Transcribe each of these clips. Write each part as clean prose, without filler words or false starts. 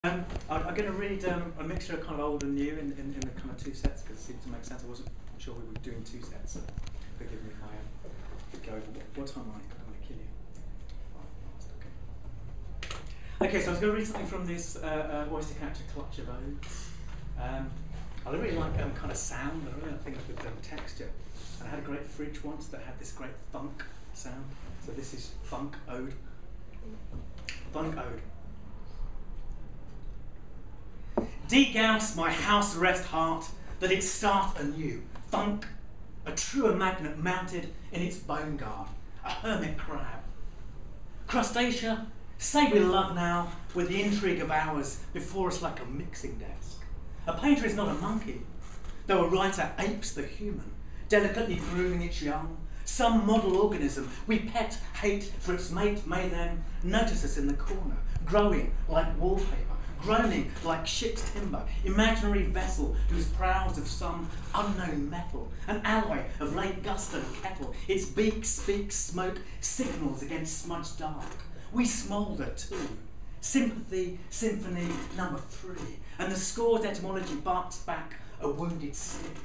I'm going to read a mixture of kind of old and new in the kind of two sets because it seemed to make sense. I wasn't sure we were doing two sets, so forgive me if I go over. What time am I? I'm going to kill you. Okay, so I was going to read something from this Oyster Catcher Clutch of Odes. I really like kind of sound, and I really like things with texture. And I had a great fridge once that had this great funk sound. So this is Funk Ode. Funk Ode. Degauss my house rest heart, that it start anew. Funk, a truer magnet mounted in its bone guard, a hermit crab. Crustacea, say we love now, with the intrigue of hours before us like a mixing desk. A painter is not a monkey, though a writer apes the human, delicately grooming its young. Some model organism we pet, hate for its mate may then notice us in the corner, growing like wallpaper, groaning like ship's timber, imaginary vessel whose prows of some unknown metal, an alloy of late gust and kettle, its beak speaks smoke, signals against smudged dark. We smoulder too. Sympathy, symphony number 3, and the scored etymology barks back a wounded stick.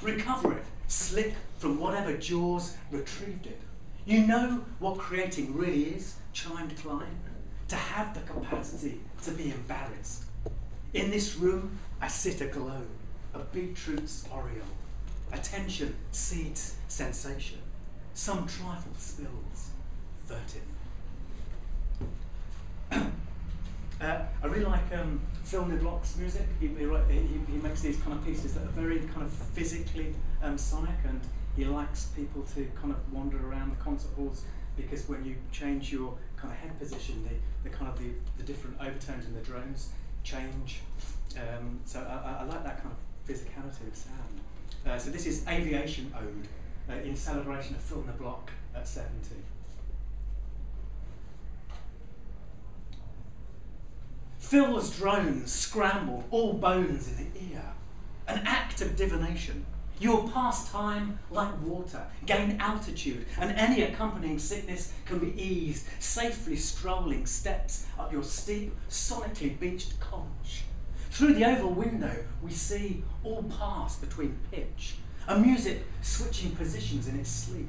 Recover it, slick from whatever jaws retrieved it. You know what creating really is, chimed Klein? To have the capacity to be embarrassed. In this room, I sit aglow, a beetroot's aureole. Attention seeds sensation. Some trifle spills, furtive. I really like Phil Niblock's music. He makes these kind of pieces that are very kind of physically sonic, and he likes people to kind of wander around the concert halls because when you change your kind of head position, the different overtones in the drones change. So I like that kind of physicality of sound. So this is Aviation Ode in celebration of Phil Niblock at 70. Phil's drones scrambled, all bones in the ear. An act of divination. You'll pass time like water, gain altitude, and any accompanying sickness can be eased, safely strolling steps up your steep, sonically beached conch. Through the oval window, we see all pass between pitch, a music switching positions in its sleep.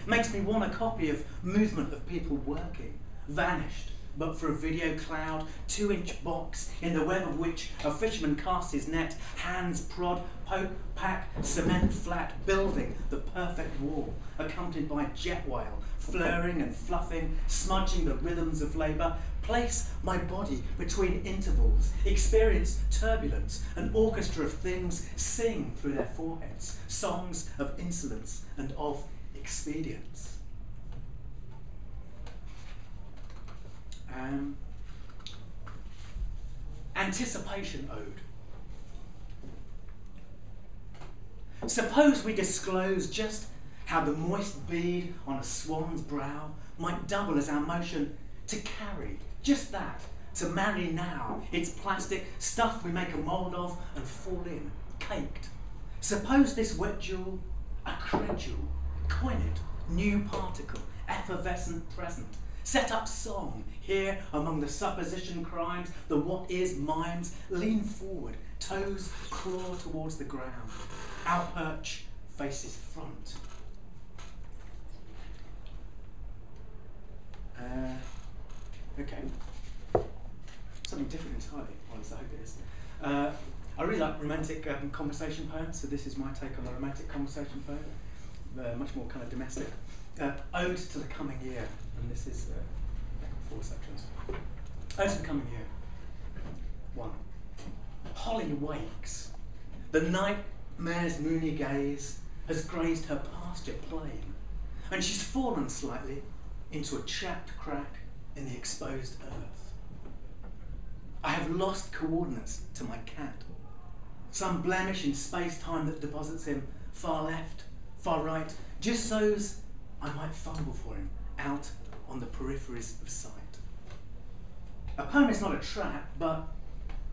Makes me want a copy of Movement of People Working, vanished, but for a video cloud, 2-inch box, in the web of which a fisherman casts his net, hands prod, poke, pack, cement flat, building the perfect wall, accompanied by jet whale, flurring and fluffing, smudging the rhythms of labour, place my body between intervals, experience turbulence, an orchestra of things sing through their foreheads, songs of insolence and of expedience. Anticipation Ode. Suppose we disclose just how the moist bead on a swan's brow might double as our motion to carry, just that, to marry now, its plastic stuff we make a mould of and fall in, caked. Suppose this wet jewel a credule, coin it, new particle, effervescent present, set up song, here among the supposition crimes, the what is mimes, lean forward, toes claw towards the ground, our perch faces front. Okay, something different entirely, honestly, I hope it is. I really like romantic conversation poems, so this is my take on a romantic conversation poem, much more kind of domestic. Ode to the Coming Year, and this is 4 sections. Ode to the Coming Year. 1. Holly wakes. The nightmare's moony gaze has grazed her pasture plain, and she's fallen slightly into a chapped crack in the exposed earth. I have lost coordinates to my cat. Some blemish in space-time that deposits him far left, far right, just so's I might fumble for him out on the peripheries of sight. A poem is not a trap, but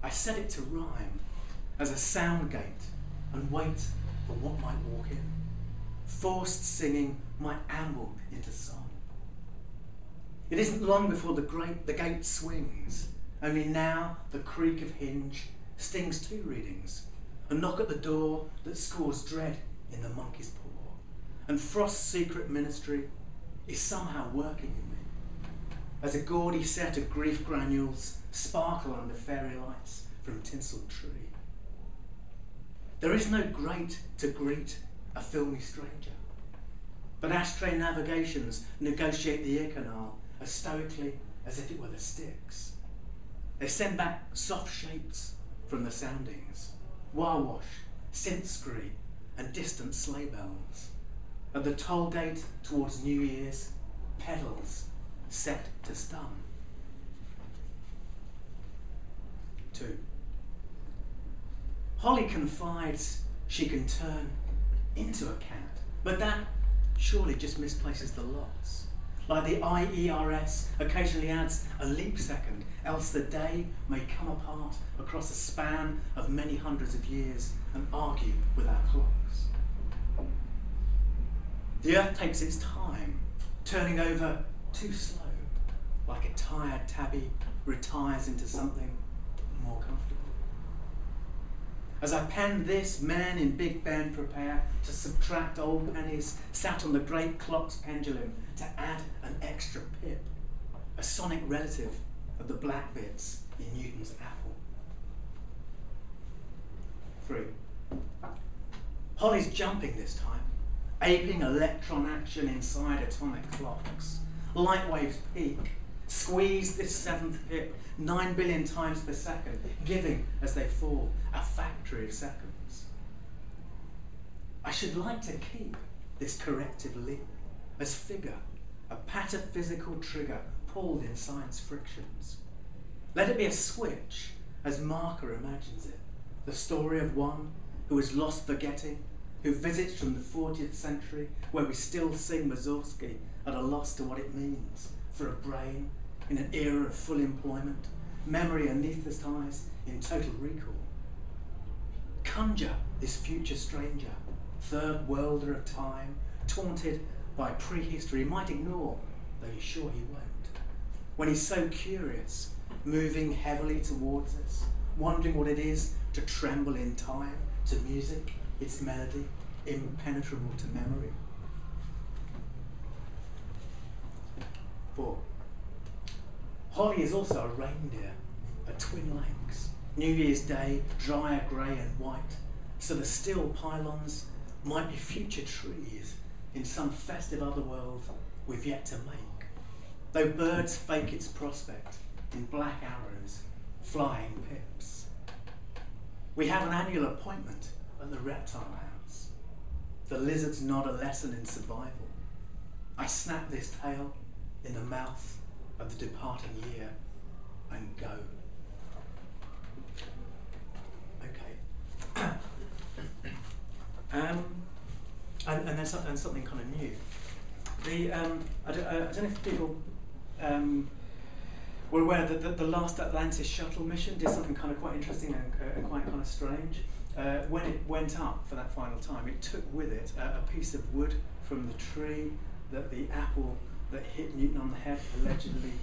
I set it to rhyme as a sound gate and wait for what might walk in. Forced singing might amble into song. It isn't long before the gate swings only now the creak of hinge stings 2 readings, a knock at the door that scores dread in the monkey's paw, and Frost's secret ministry is somehow working in me, as a gaudy set of grief granules sparkle under fairy lights from tinselled tree. There is no grate to greet a filmy stranger, but ashtray navigations negotiate the ear canal as stoically as if it were the Styx. They send back soft shapes from the soundings, Wawash, synth scree, and distant sleigh bells. At the toll gate towards New Year's, pedals set to stun. 2. Holly confides she can turn into a cat, but that surely just misplaces the lots. Like the IERS occasionally adds a leap second, else the day may come apart across a span of many hundreds of years and argue with our clocks. The earth takes its time, turning over too slow, like a tired tabby retires into something more comfortable. As I pen this, men in Big Ben prepare to subtract old pennies sat on the great clock's pendulum to add an extra pip, a sonic relative of the black bits in Newton's apple. 3. Holly's jumping this time, aping electron action inside atomic clocks. Light waves peak, squeeze this 7th pip 9 billion times per second, giving, as they fall, a factory of seconds. I should like to keep this corrective leap as figure, a pataphysical trigger pulled in science frictions. Let it be a switch, as Marker imagines it, the story of one who is lost forgetting, who visits from the 40th century, where we still sing Mussorgsky at a loss to what it means for a brain in an era of full employment, memory anaesthetised in total recall. Conjure this future stranger, third worlder of time, taunted by prehistory, might ignore, though he's sure he won't. When he's so curious, moving heavily towards us, wondering what it is to tremble in time, to music, its melody, impenetrable to memory. 4. Holly is also a reindeer, a twin lakes. New Year's Day, drier grey and white, so the still pylons might be future trees in some festive other world we've yet to make. Though birds fake its prospect in black arrows, flying pips. We have an annual appointment at the reptile house. The lizards nod a lesson in survival. I snap this tail in the mouth of the departing year and go. Okay. And then something kind of new. I don't know if people were aware that the last Atlantis shuttle mission did something kind of quite interesting and quite kind of strange. When it went up for that final time, it took with it a piece of wood from the tree that the apple that hit Newton on the head allegedly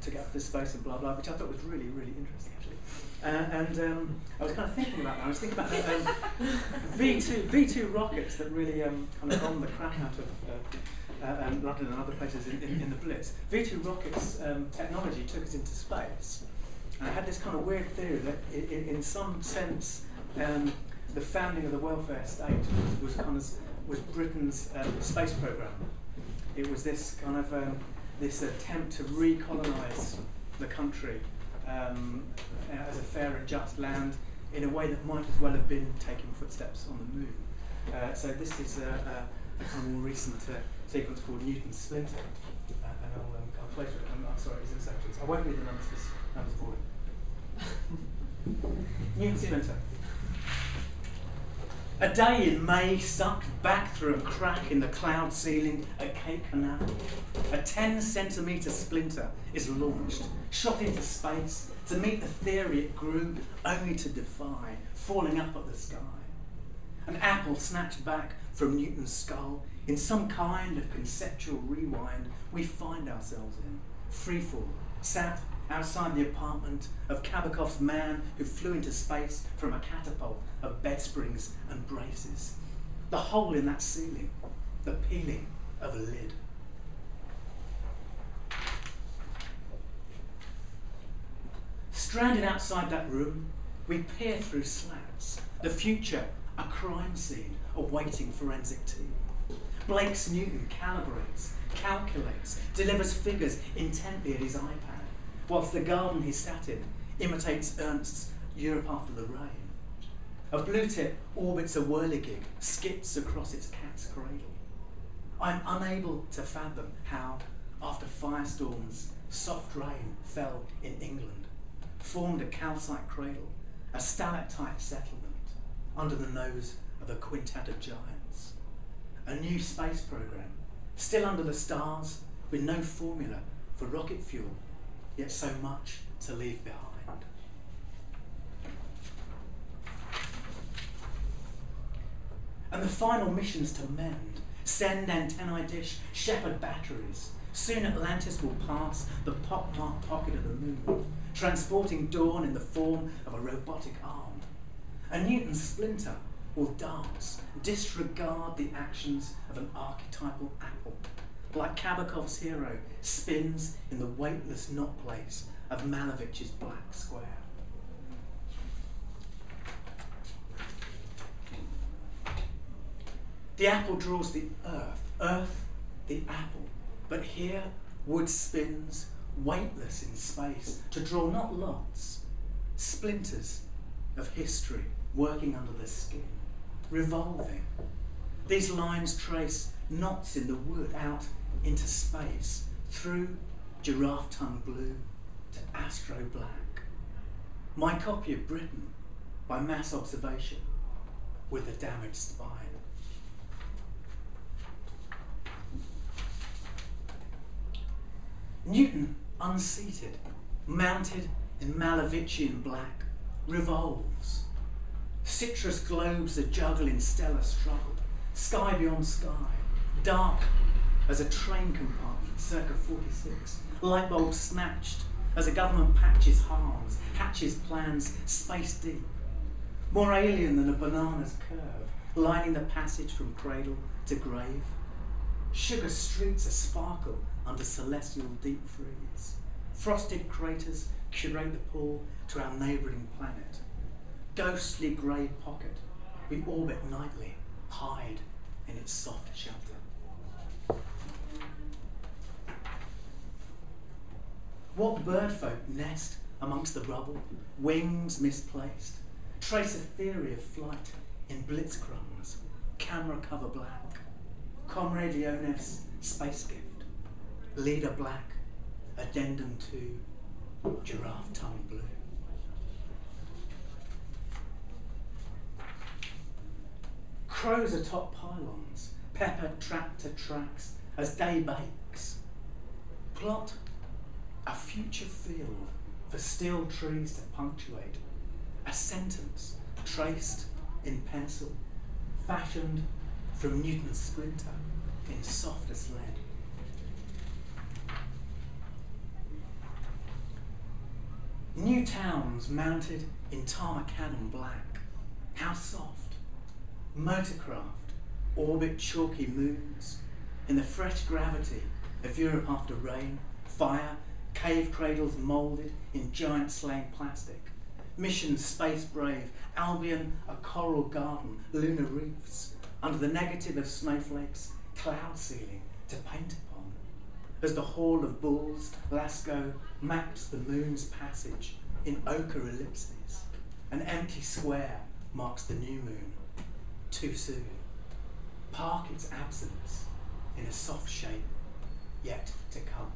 took out to space and blah blah, which I thought was really, really interesting actually. I was kind of thinking about that. I was thinking about V2 rockets that really kind of bombed the crap out of London and other places in the Blitz. V2 rockets technology took us into space. And I had this kind of weird theory that in some sense the founding of the welfare state was Britain's space program. It was this kind of this attempt to recolonise the country as a fair and just land in a way that might as well have been taking footsteps on the moon. So this is a more recent sequence called Newton's Splinter, and I'll play through it. I'm sorry, it's in sections. I won't read the numbers because that was boring. Newton's Splinter. A day in May sucked back through a crack in the cloud ceiling at Cape Canaveral. A 10-centimetre splinter is launched, shot into space to meet the theory it grew only to defy, falling up at the sky. An apple snatched back from Newton's skull, in some kind of conceptual rewind we find ourselves in, freefall, sat outside the apartment of Kabakov's man who flew into space from a catapult of bed springs and braces. The hole in that ceiling, the peeling of a lid. Stranded outside that room, we peer through slats. The future, a crime scene awaiting forensic team. Blake's Newton calibrates, calculates, delivers figures intently at his iPad, whilst the garden he sat in imitates Ernst's Europe After the Rain. A blue tip orbits a whirligig, skips across its cat's cradle. I'm unable to fathom how, after firestorms, soft rain fell in England, formed a calcite cradle, a stalactite settlement, under the nose of a quintet of giants. A new space program, still under the stars, with no formula for rocket fuel, yet so much to leave behind. And the final missions to mend, send antennae dish, shepherd batteries. Soon Atlantis will pass the pockmarked pocket of the moon, transporting dawn in the form of a robotic arm. A Newton splinter will dance, disregard the actions of an archetypal apple, like Kabakov's hero spins in the weightless knot place of Malevich's black square. The apple draws the earth, earth the apple, but here wood spins, weightless in space, to draw not lots, splinters of history working under the skin, revolving. These lines trace knots in the wood out into space, through giraffe tongue blue to astro black. My copy of Britain by mass observation with a damaged spine. Newton, unseated, mounted in Malevichian black, revolves. Citrus globes a juggle in stellar struggle, sky beyond sky, dark as a train compartment circa 46, light bulb snatched as a government patches harms, hatches plans space deep. More alien than a banana's curve, lining the passage from cradle to grave. Sugar streets a sparkle under celestial deep freeze. Frosted craters curate the pull to our neighbouring planet. Ghostly grey pocket, we orbit nightly, hide in its soft shelter. What birdfolk nest amongst the rubble, wings misplaced, trace a theory of flight in blitzcrumbs, camera cover black. Comrade Leonev's space gift, leader black, addendum to giraffe tongue blue. Crows atop pylons, pepper tractor tracks as day bakes. Plot a future field for still trees to punctuate, a sentence traced in pencil, fashioned from Newton's splinter in softest lead. New towns mounted in tarmacadam black, how soft. Motorcraft orbit chalky moons in the fresh gravity of Europe after rain, fire, cave cradles moulded in giant slaying plastic. Mission space brave, Albion a coral garden, lunar reefs, under the negative of snowflakes, cloud ceiling to paint upon. As the Hall of Bulls, Lascaux maps the moon's passage in ochre ellipses. An empty square marks the new moon. Too soon. Park its absence in a soft shape yet to come.